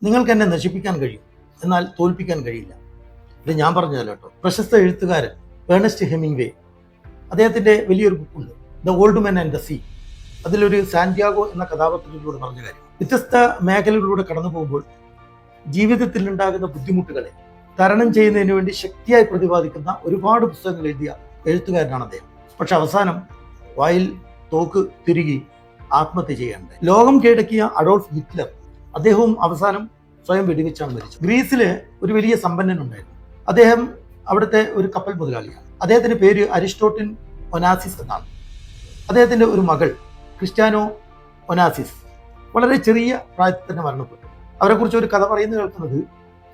നിങ്ങൾക്ക് എന്നെ നശിപ്പിക്കാൻ കഴിയും, എന്നാൽ തോൽപ്പിക്കാൻ കഴിയില്ല. ഇത് ഞാൻ പറഞ്ഞതല്ല കേട്ടോ. പ്രശസ്ത എഴുത്തുകാരൻ ഏണസ്റ്റ് ഹെമിംഗ്വേ, അദ്ദേഹത്തിൻ്റെ വലിയൊരു ബുക്കുണ്ട്, the old men and the sea. അതിലൊരു സാന്റിയാഗോ എന്ന കഥാപാത്രത്തിലൂടെ പറഞ്ഞ കാര്യം, വ്യത്യസ്ത മേഖലകളിലൂടെ കടന്നു പോകുമ്പോൾ ജീവിതത്തിൽ ഉണ്ടാകുന്ന ബുദ്ധിമുട്ടുകളെ തരണം ചെയ്യുന്നതിന് വേണ്ടി ശക്തിയായി പ്രതിപാദിക്കുന്ന ഒരുപാട് പുസ്തകങ്ങൾ എഴുതിയ എഴുത്തുകാരനാണ് അദ്ദേഹം. പക്ഷെ അവസാനം വായിൽ തോക്ക് തിരുകി ആത്മഹത്യ ചെയ്യേണ്ടത്. ലോകം കീഴടക്കിയ അഡോൾഫ് ഹിറ്റ്ലർ, അദ്ദേഹവും അവസാനം സ്വയം വെടിവെച്ചാണ് മരിച്ചത്. ഗ്രീസില് ഒരു വലിയ സമ്പന്നനുണ്ടായിരുന്നു. അദ്ദേഹം അവിടുത്തെ ഒരു കപ്പൽ മുതലാളിയാണ്. അദ്ദേഹത്തിന്റെ പേര് അരിസ്റ്റോട്ടിൽ ഒനാസിസ് എന്നാണ്. അദ്ദേഹത്തിന്റെ ഒരു മകൾ ക്രിസ്ത്യാനോ ഒനാസിസ് വളരെ ചെറിയ പ്രായത്തിൽ തന്നെ മരണപ്പെട്ടു. അവരെക്കുറിച്ച് ഒരു കഥ പറയുന്നത് കേൾക്കുന്നത്,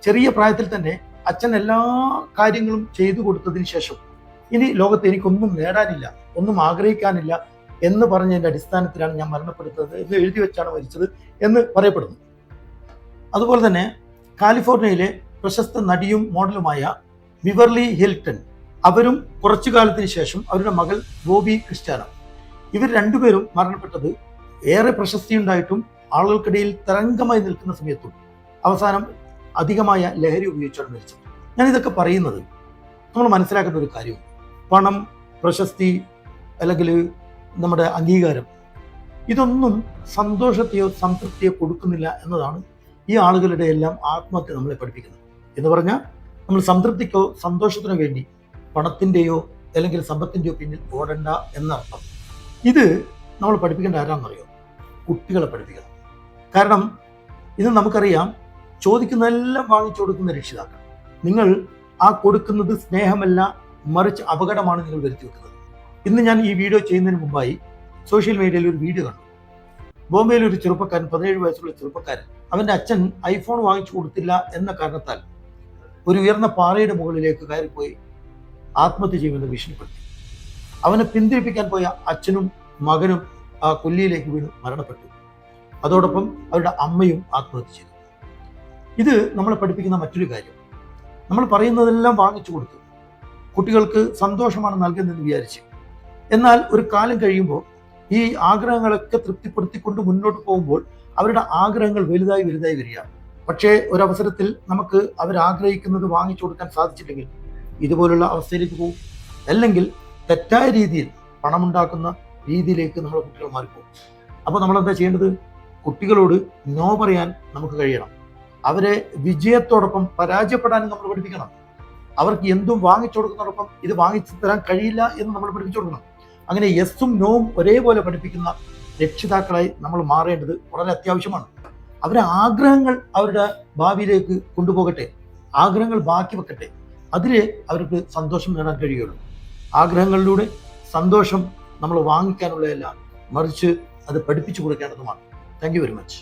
ചെറിയ പ്രായത്തിൽ തന്നെ അച്ഛൻ എല്ലാ കാര്യങ്ങളും ചെയ്തു കൊടുത്തതിന് ശേഷം ഇനി ലോകത്ത് എനിക്കൊന്നും നേടാനില്ല, ഒന്നും ആഗ്രഹിക്കാനില്ല എന്ന് പറഞ്ഞതിന്റെ അടിസ്ഥാനത്തിലാണ് ഞാൻ മരണപ്പെടുത്തുന്നത് എന്ന് എഴുതി വെച്ചാണ് മരിച്ചത് എന്ന് പറയപ്പെടുന്നു. അതുപോലെ തന്നെ കാലിഫോർണിയയിലെ പ്രശസ്ത നടിയും മോഡലുമായ ബിവർലി ഹിൽട്ടൺ, അവരും കുറച്ചു കാലത്തിന് ശേഷം അവരുടെ മകൾ ബോബി ക്രിസ്ത്യാനോ, ഇവർ രണ്ടുപേരും മരണപ്പെട്ടത് ഏറെ പ്രശസ്തിയുണ്ടായിട്ടും ആളുകൾക്കിടയിൽ തരംഗമായി നിൽക്കുന്ന സമയത്തും അവസാനം അധികമായ ലഹരി ഉപയോഗിച്ചാണ് മരിച്ചത്. ഞാനിതൊക്കെ പറയുന്നത് നമ്മൾ മനസ്സിലാക്കുന്ന ഒരു കാര്യം, പണം, പ്രശസ്തി അല്ലെങ്കിൽ നമ്മുടെ അംഗീകാരം, ഇതൊന്നും സന്തോഷത്തെയോ സംതൃപ്തിയോ കൊടുക്കുന്നില്ല എന്നതാണ് ഈ ആളുകളുടെ എല്ലാം ആത്മഹത്യ നമ്മളെ പഠിപ്പിക്കുന്നത്. എന്ന് പറഞ്ഞാൽ നമ്മൾ സംതൃപ്തിക്കോ സന്തോഷത്തിനോ വേണ്ടി പണത്തിൻ്റെയോ അല്ലെങ്കിൽ സമ്പത്തിൻ്റെയോ പിന്നിൽ ഓടണ്ട എന്നർത്ഥം. ഇത് നമ്മൾ പഠിപ്പിക്കേണ്ട ആരാണെന്നറിയോ? കുട്ടികളെ പഠിപ്പിക്കണം. കാരണം ഇത് നമുക്കറിയാം, ചോദിക്കുന്നതെല്ലാം വാങ്ങിച്ചു കൊടുക്കുന്ന രക്ഷിതാക്കൾ. നിങ്ങൾ ആ കൊടുക്കുന്നത് സ്നേഹമല്ല, മറിച്ച് അപകടമാണ് നിങ്ങൾ വരുത്തി വെക്കുന്നത്. ഇന്ന് ഞാൻ ഈ വീഡിയോ ചെയ്യുന്നതിന് മുമ്പായി സോഷ്യൽ മീഡിയയിൽ ഒരു വീഡിയോ കണ്ടു. ബോംബെയിലെ ഒരു ചെറുപ്പക്കാരൻ, 17 വയസ്സുള്ള ചെറുപ്പക്കാരൻ, അവൻ്റെ അച്ഛൻ ഐഫോൺ വാങ്ങിച്ചു കൊടുത്തില്ല എന്ന കാരണത്താൽ ഒരു ഉയർന്ന പാറയുടെ മുകളിലേക്ക് കയറിപ്പോയി ആത്മഹത്യ ചെയ്യുമെന്ന് ഭീഷണിപ്പെടുത്തി. അവനെ പിന്തിരിപ്പിക്കാൻ പോയ അച്ഛനും മകനും ആ കൊല്ലിയിലേക്ക് വീണ് മരണപ്പെട്ടു. അതോടൊപ്പം അവരുടെ അമ്മയും ആത്മഹത്യ ചെയ്തു. ഇത് നമ്മളെ പഠിപ്പിക്കുന്ന മറ്റൊരു കാര്യം, നമ്മൾ പറയുന്നതെല്ലാം വാങ്ങിച്ചു കൊടുത്തു, കുട്ടികൾക്ക് സന്തോഷമാണ് നൽകുന്നതെന്ന് വിചാരിച്ച്. എന്നാൽ ഒരു കാലം കഴിയുമ്പോൾ ഈ ആഗ്രഹങ്ങളൊക്കെ തൃപ്തിപ്പെടുത്തിക്കൊണ്ട് മുന്നോട്ട് പോകുമ്പോൾ അവരുടെ ആഗ്രഹങ്ങൾ വലുതായി വലുതായി വരികയാണ്. പക്ഷേ ഒരവസരത്തിൽ നമുക്ക് അവരാഗ്രഹിക്കുന്നത് വാങ്ങിച്ചു കൊടുക്കാൻ സാധിച്ചില്ലെങ്കിൽ ഇതുപോലുള്ള അവസ്ഥയിലേക്ക് പോകും. അല്ലെങ്കിൽ തെറ്റായ രീതിയിൽ പണമുണ്ടാക്കുന്ന രീതിയിലേക്ക് നമ്മളെ കുട്ടികൾ മാറിപ്പോകും. അപ്പോൾ നമ്മളെന്താ ചെയ്യേണ്ടത്? കുട്ടികളോട് നോ പറയാൻ നമുക്ക് കഴിയണം. അവരെ വിജയത്തോടൊപ്പം പരാജയപ്പെടാനും നമ്മൾ പഠിപ്പിക്കണം. അവർക്ക് എന്തും വാങ്ങിച്ചു കൊടുക്കുന്നതോടൊപ്പം ഇത് വാങ്ങിച്ചു തരാൻ കഴിയില്ല എന്ന് നമ്മൾ പഠിപ്പിച്ചു കൊടുക്കണം. അങ്ങനെ യെസ്സും നോവും ഒരേപോലെ പഠിപ്പിക്കുന്ന രക്ഷിതാക്കളായി നമ്മൾ മാറേണ്ടത് വളരെ അത്യാവശ്യമാണ്. അവരെ ആഗ്രഹങ്ങൾ അവരുടെ ഭാവിയിലേക്ക് കൊണ്ടുപോകട്ടെ, ആഗ്രഹങ്ങൾ ബാക്കി വെക്കട്ടെ, അതിലേ അവർക്ക് സന്തോഷം നേടാൻ കഴിയുള്ളൂ. ആഗ്രഹങ്ങളിലൂടെ സന്തോഷം നമ്മൾ വാങ്ങിക്കാനുള്ളതല്ല, മറിച്ച് അത് പഠിപ്പിച്ചു കൊടുക്കേണ്ടതുമാണ്. Thank you very much.